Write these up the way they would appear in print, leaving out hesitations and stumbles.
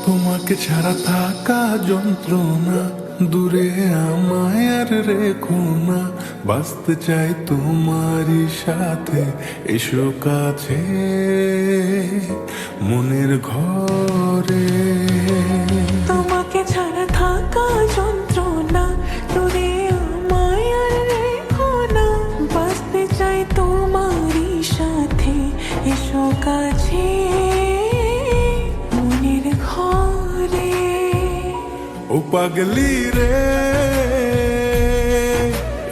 তোমাকে ছাড়া থাকা যন্ত্রণা, দূরে আমায় আর রেখো না। বাঁচতে চাই তোমারই সাথে, এসো কাছে মনের ঘরে। তোমাকে ছাড়া থাকা যন্ত্রণা, দূরে আমায় আর রেখো না। বাঁচতে চাই তোমারই সাথে, এসো কাছে মনের ঘরে। ও পাগলি রে,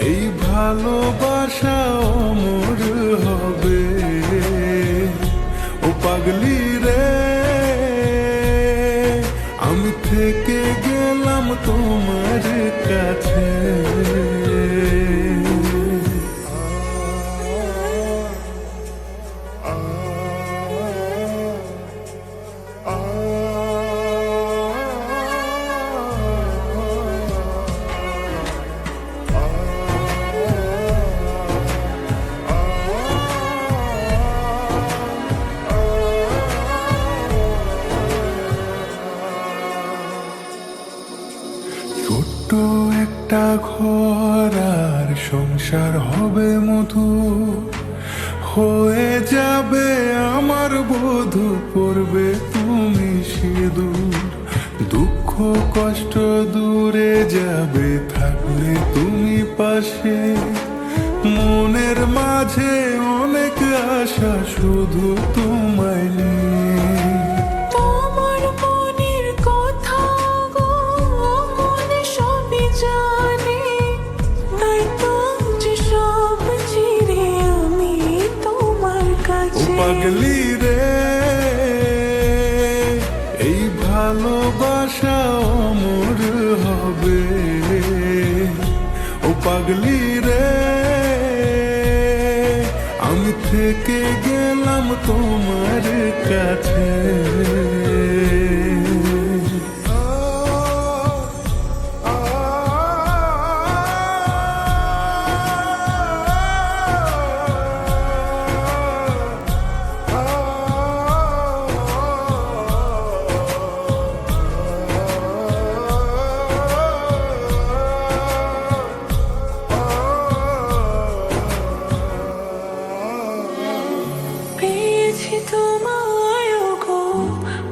এই ভালোবাসা অমর হবে। ও পাগলি রে, আমি থেকে গেলাম তোমার কাছে। ছোট্ট একটা ঘর আর সংসার হবে মধুর, হয়ে যাবে আমার বধূ, পড়বে তুমি সিঁদুর। দুঃখ কষ্ট দূরে যাবে থাকলে তুমি পাশে। মনের মাঝে অনেক আশা শুধু তোমায় নিয়ে। তোমার মনের কথা গো মন সবই জানে, তাই তো যে সব ছেড়ে আমি তোমার ও কাছে। পাগলি রে, এই ভালোবাসা অমর হবে। ও পাগলি রে, আমি থেকে গেলাম তোমার কাছে। পেয়েছি তোমায় গো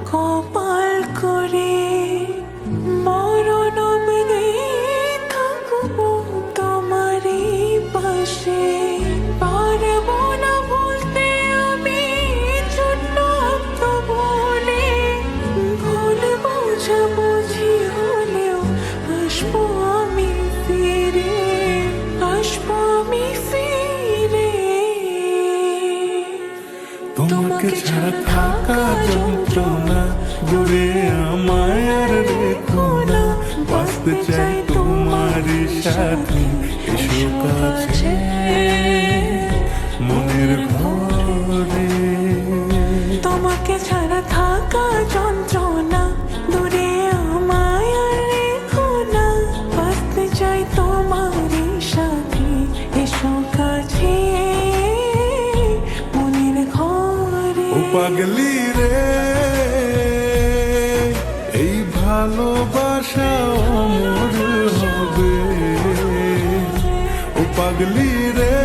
কপাল করে, মরণ অবধি থাকবো তোমারই পাশে। পারবো না বলতে আমি ছোট্ট একটা বলে, ভুল বোঝাবুঝি হলেও আসবো আমি ফিরে, আসবো আমি ফিরে। তোমাকে ছাড়া থাকা যন্ত্রণা, দূরে আমায় আর রেখো না। বাঁচতে চাই তোমারই সাথে, এসো কাছে মনের ঘরে। তোমাকে ছাড়া থাকা যন্ত্রণা, দূরে আমায় আর রেখো না। বাঁচতে চাই তোমারই সাথে, এসো কাছে মনের ঘরে। ও পাগলি রে, এই ভালোবাসা অমর হবে। ও পাগলি রে,